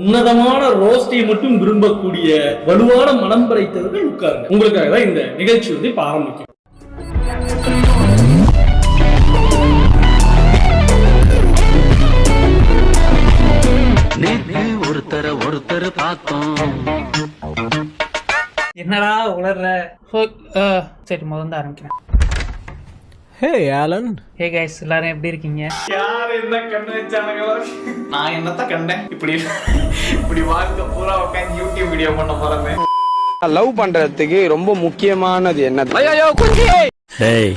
உன்னதமான ரோஸ்டை மட்டும் விரும்பக்கூடிய வலுவான மனம் படைத்தவர்கள் உட்காருங்க. உங்களுக்காக தான் இந்த நிகழ்ச்சி இப்ப ஆரம்பிக்கும். ஒருத்தர் பார்த்தோம். என்னடா உளர்ற? சரி, முதல்ல ஆரம்பிக்கிறேன். ஹே ஆலன். ஹே கைஸ், எல்லாரும் எப்படி இருக்கீங்க? யார் என்ன கண்ணு வச்சானுங்களோ? நான் என்னத்த கண்டேன்? இப்படி வாழ்க்கை பூரா உட்காந்து யூடியூப் வீடியோ பண்ண போறேன். லவ் பண்றதுக்கு ரொம்ப முக்கியமானது என்னது? டேய்,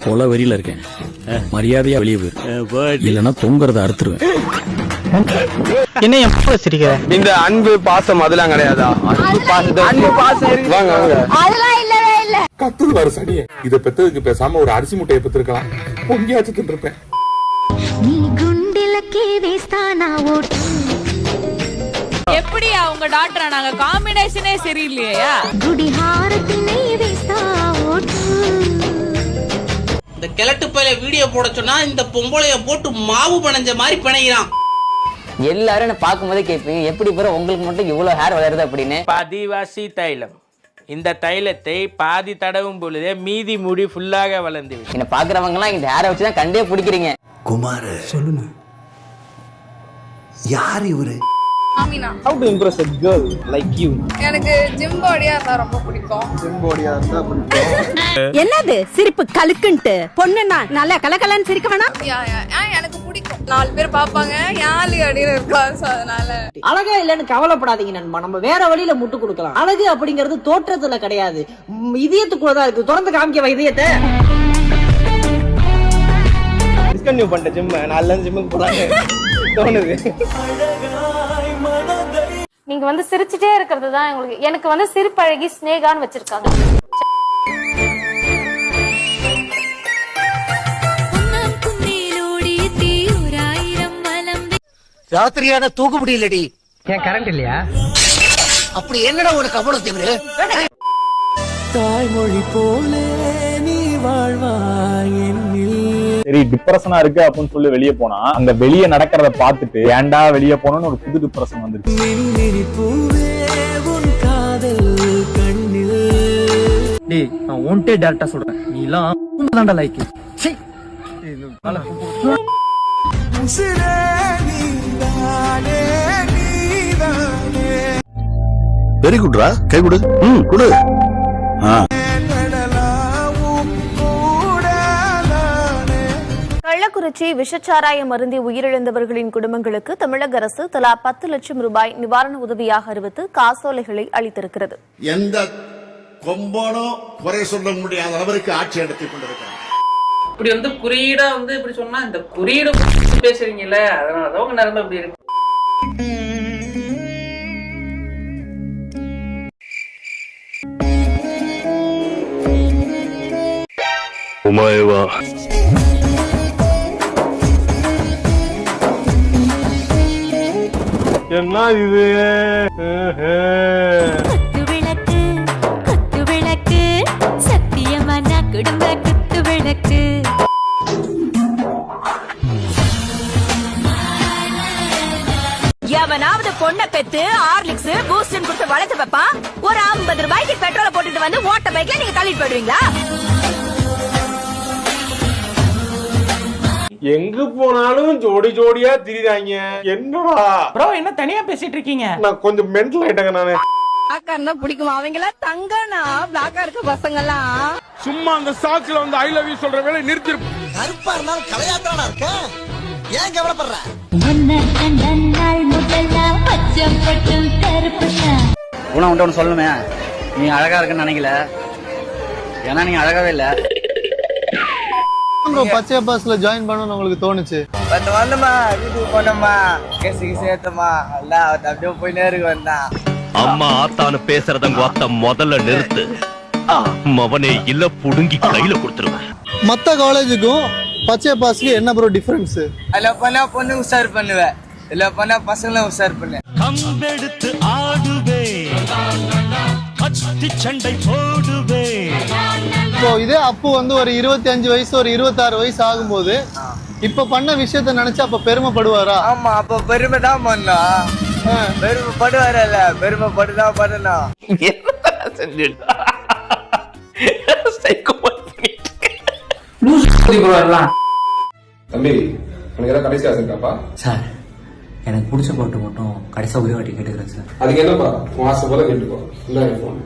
கொலை வெறியில இருக்கேன், மரியாதையா வெளியே போயிரு, இல்லைன்னா தொங்குறத அறுத்துருவேன். என்ன எப்ப சிரிக்கிற? இந்த அன்பு பாசம் அதெல்லாம் கிடையாதா? அன்பு பாசம் வாங்க வாங்க, அதெல்லாம் இல்லவே இல்ல. கத்துது வர சனியே. இத பெத்ததுக்கு பேசாம ஒரு அரிசி முட்டையை பெற்றிருக்கலாம். பொங்கியாச்சு தின்றுப்பேன். நீ குண்டிலக்கே வேஸ்தானா ஓட்டு. எப்படி அவங்க டாக்டர் ஆனாங்க? காம்பினேஷனே சரியில்லையா? குடி ஹாரத்தினை வேஸ்தா ஓட்டு. இந்த கிழட்டு பையில வீடியோ போட சொன்னா இந்த பொம்பளைய போட்டு மாவு பணைஞ்ச மாதிரி பிணைகிறான். எல்லாரும் என்ன பார்க்கும்போதே கேட்பீங்க, எப்படி பிற உங்களுக்கு மட்டும் இவ்வளவு ஹேர் வளருது அப்படின்னு. பதிவாசி தைலம். இந்த தைலத்தை பாதி தடவும் பொழுதே மீதி முடி ஃபுல்லாக வளர்ந்து என்ன பாக்குறவங்க எல்லாம் இந்த ஹேரை வச்சுதான் கண்டே பிடிக்கிறீங்க. குமார் சொல்லுங்க, யார் இவரு? Amina. How to impress a girl like you? எனக்கு ஜிம் பாடியா இருந்தா ரொம்ப பிடிக்கும். ஜிம் பாடியா இருந்தா பிடிக்கும். என்னது சிரிப்பு கலுக்குன்ட்டு? பொண்ணுன்னா நல்லா கலகலன்னு சிரிக்க வேணாம். எனக்கு பிடிக்கும். 4 பேர் பாப்பாங்க, யாழி அடியில இருக்கலாம். அதனால அழகா இல்லன்னு கவலைப்படாதீங்க நண்பா, நம்ம வேற வழியில முட்டு கொடுக்கலாம். அழகு அப்படிங்கிறது தோற்றத்துல கிடையாது, இதயத்துக்குள்ளதான் இருக்கு. தொடர்ந்து காமிக்க இதயத்தை. டிஸ்கன்டினியூ பண்ணிட்ட ஜிம். நாளைல ஜிம்முக்கு போறாங்க தோணுது. நீங்க வந்து சிரிச்சுட்டே இருக்கிறது தான் எனக்கு வந்து சிரிப்பழகி ஸ்னேகான்னு வச்சிருக்காங்க. ராத்திரியான தூக்க முடியலடி. ஏன் கரண்ட் இல்லையா? அப்படி என்னடா ஒரு கவனம் தவிர. தாய்மொழி போல நீ வாழ்வாய் என்னில். சரி, டிப்ரெஷனா இருக்கு அப்படின்னு சொல்லி வெளியே போனா அங்க வெளியே நடக்கிறத பார்த்துட்டு ஏன்டா வெளியே போனோம்னு ஒரு புது டிப்ரெஷன் வந்துருச்சு. டேய், நான் ஒன்டே டைரக்டா சொல்றேன், நீ எல்லாம் தான்டா லைக். வெரி குட்ரா, கை கொடு. கொடு. கள்ளக்குறிச்சி விஷச்சாராயம் அருந்தி உயிரிழந்தவர்களின் குடும்பங்களுக்கு தமிழக அரசு தலா 10 லட்சம் ரூபாய் நிவாரண உதவியாக அறிவித்து காசோலைகளை அளித்திருக்கிறது. எந்த கொம்பனோ குறை சொல்ல முடியாத அளவிற்கு ஆட்சி நடத்திக் கொண்டிருக்கிறார். இப்படி வந்து குறியீடா வந்து இப்படி சொன்னா இந்த குறியீடு பேசுறீங்கல்ல, அதனாலதான் உங்க நிலைமை இப்படி இருக்கு. உமாயவா என்ன இது? குத்து விளக்கு குத்து விளக்கு சத்தியமான குடும்ப குத்து விளக்கு. எவனாவது பொண்ணை பெத்து ஹார்லிக்ஸ் பூஸ்ட் கொடுத்து வளர்த்து வைப்பா. ஒரு 50 ரூபாய்க்கு பெட்ரோலை போட்டுட்டு வந்து ஓட்ட பைக்ல நீங்க தள்ளிட்டு போயிடுவீங்களா? எங்க போனாலும் ஜோடி ஜோடியா திரிதாங்க. என்னடா ப்ரோ, என்ன தனியா பேசிட்டு இருக்கீங்க? நான் கொஞ்சம் மென்டல் ஆயிட்டேங்க நானு. பிளாக்கா பிடிக்கும். அவங்க எல்லாம் தங்கனா பிளாக்கா இருக்க பசங்க எல்லாம் சும்மா அந்த சாக்ஸ்ல வந்து ஐ லவ் யூ சொல்ற வேலை நிறுத்தி. கருப்பா இருந்தாலும் கலையாத்தானா இருக்க, ஏன் கவலைப்படுற? ஒன்று சொல்லணுமே, நீ அழகா இருக்குன்னு நினைக்கல, ஏன்னா நீங்க அழகாவே இல்ல. பச்சை பாஸ்ல ஜாயின் பண்ணணும்னு உங்களுக்கு தோணுச்சு? வந்தமா வீட்டுக்கு போனோமா, கேசிக்கு சேர்த்தமா, எல்லாம் அப்படியே போயினே இருக்கு. வந்தான் அம்மா ஆத்தான்னு பேசுறத அத்த முதல்ல நிறுத்து. மவனே இல்ல புடுங்கி கையில கொடுத்துருவேன். மத்த காலேஜுக்கும் பச்சை பாஸ்க்கு என்ன ப்ரோ டிஃபரன்ஸ்? அதுல பண்ணா பொண்ணு உஷார் பண்ணுவேன், இல்ல பண்ணா பசங்களும் உஷார் பண்ணேன். கம்பெடுத்து ஆடுவே, கத்தி சண்டை போடுவே. இப்போ இதே அப்போ வந்து ஒரு 25 வயசு ஒரு 26 வயசு ஆகும்போது இப்ப பண்ண விஷயத்த நினைச்சு அப்ப பெருமைப்படுவாரா? ஆமா, அப்ப பெருமை தான் பண்ணா. பெருமைப்படுவாரல்ல, பெருமைப்பட்டுதான் பண்ணலாம். தம்பி உனக்கு ஏதாவது கடைசி ஆசை இருக்காப்பா? சார் எனக்கு பிடிச்ச பாட்டு மட்டும் கடைசியா ஒரே வாட்டி கேட்டுக்கிறேன் சார். அதுக்கு என்னப்பா உன் ஆசை போல கேட்டுக்கோ. இந்தாங்க போன்.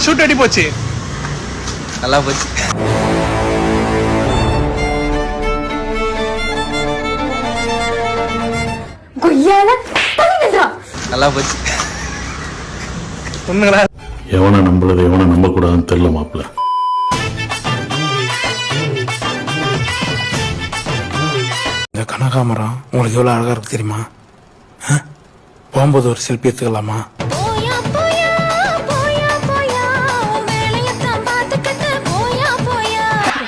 ஷூட் அடி போச்சு. நல்லா போச்சு. நல்லா போச்சு. எவனை நம்புறது எவனை நம்ப கூடாதுன்னு தெரியல மாப்பிள்ள. இந்த கனகாமரம் உங்களுக்கு எவ்வளவு அழகா இருக்கு தெரியுமா? போகும்போது ஒரு செல்ஃபி எடுத்துக்கலாமா?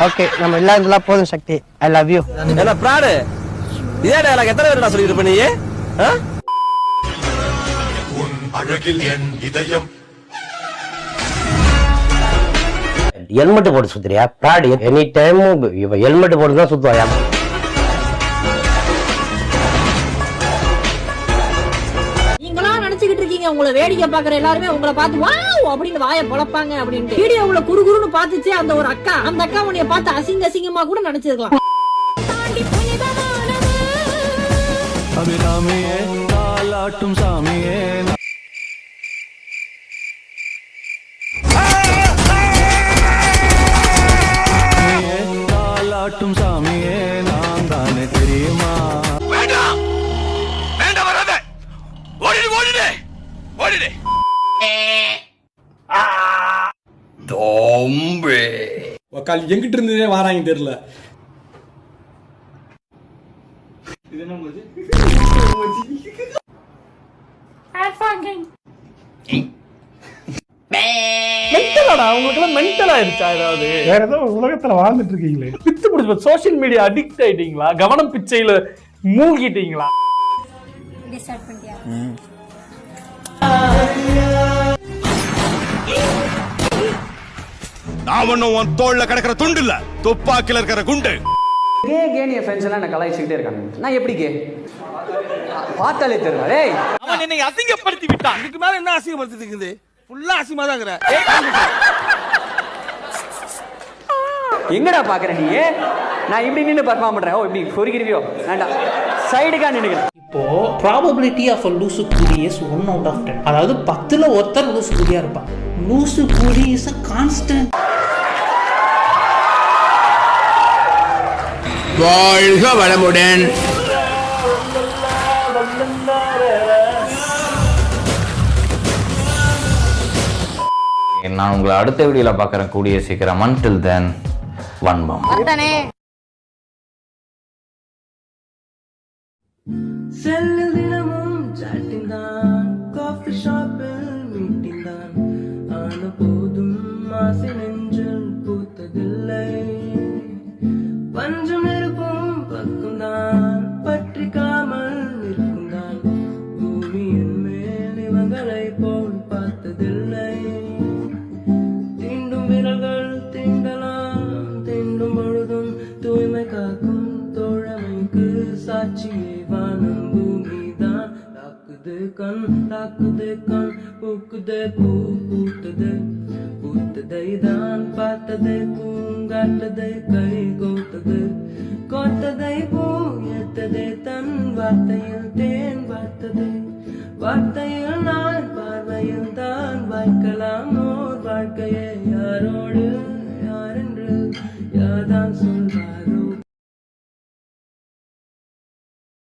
ஓகே, நம்ம எல்லாம் இதெல்லாம் போதும் சக்தி. I love you. என்ன பிராடு? இதே டயலாக் எத்தனை பேர் சொல்லிட்டு இருப்ப நீ? அழகில் என் இதயம் ஹெல்மெட் போட்டு சுத்துறியா? பிராடு எனி டைம் ஹெல்மெட் போட்டு தான் சுத்துவாயா? நீங்களா நினைச்சுக்கிட்டு இருக்கீங்க உங்களை வேடிக்கை பாக்குற எல்லாருமே உங்களை பார்த்து வாவ் அப்படின்னு வாயை பொளப்பாங்க அப்படின்ட்டு. வீடியோவுல குறுகுறுன்னு பார்த்துச்சு அந்த ஒரு அக்கா, அந்த அக்கா உன்னைய பார்த்து அசிங்க அசிங்கமா கூட நினைச்சிருக்கலாம். சாமியே காலாட்டும் சாமியே நான் தானே தெரியுமா? வேண்டாம் வேண்டாம் வராத. ஓடிடு ஓடிடு ஓடிடு. தோம்பே உக்கால் எங்கிட்ட இருந்ததே வாராங்க தெரியல. இது என்ன மோஜி? மென்டலாடா, உங்களுக்கெல்லாம் மென்டல் ஆயிருச்சா? ஏதாவது வேற ஏதோ உலகத்துல வாழ்ந்துட்டு இருக்கீங்களே. பித்து பிடிச்ச சோசியல் மீடியா அடிக்ட் ஆயிட்டீங்களா? கவனம் பிச்சையில மூழ்கிட்டீங்களா? நான் ஒன்னும் உன் தோல்ல கிடக்கிற துண்டு இல்ல, துப்பாக்கில இருக்கிற குண்டு. கே கேன் என் ஃப்ரெண்ட்ஸ் எல்லாம் என்ன கலாய்ச்சிக்கிட்டே இருக்காங்க. நான் எப்படி கே? பார்த்தாலே தெரியல. டேய் அவன் என்னை அசிங்கப்படுத்தி விட்டான். இதுக்கு மேல என்ன அசிங்கப்படுத்தி இருக்குது? ஃபுல்லா அசிங்கமா தான் இருக்கற. எங்கடா பாக்குற நீ? நான் இப்படி நின்னு பெர்ஃபார்ம் பண்றேன். ஓ இப்படி பொறுக்கிறியோ? வேண்டாம், சைடுக்கா நின்னுக்கிறேன். இப்போ ப்ராபபிலிட்டி ஆஃப் a லூசு கூலி இஸ் 1 out of 10. அதாவது 10ல ஒருத்தர் லூசு கூலியா இருப்பான். லூசு கூலி இஸ் a constant. வாழ்க வளமுடன். நான் உங்களை அடுத்த வீடியோல பாக்குறேன் கூடிய சீக்கிரம். until then வன்பம். செல்லு தினமும் சாட்டிங் தான், காஃபி ஷாப்பில் மீட்டிங் தான், ஆன போதும் ஆசை நெஞ்சில் பூத்ததில்லை. பஞ்சம் நெருப்பும் பக்கம் தான், பற்றிக்காமல் நிற்கும் தான், பூமியின் மேல் இவங்களை போல் பார்த்ததில்லை. தீண்டும் விரல்கள் தீண்டலாம், தீண்டும் பொழுதும் தூய்மை காக்கும் தோழமைக்கு சாட்சியே வானம் பூமிதான். தாக்குது கண் பூக்குதே பூ பூத்தது, பூத்ததை தான் பார்த்தது, பூங்காட்டதை கை கோத்தது, கோத்ததை பூ ஏத்ததே, தன் வார்த்தையில் தேன் வார்த்தது, வார்த்தையில் நான் பார்வையில் தான் வாய்க்கலாம் ஓர் வாழ்க்கையே.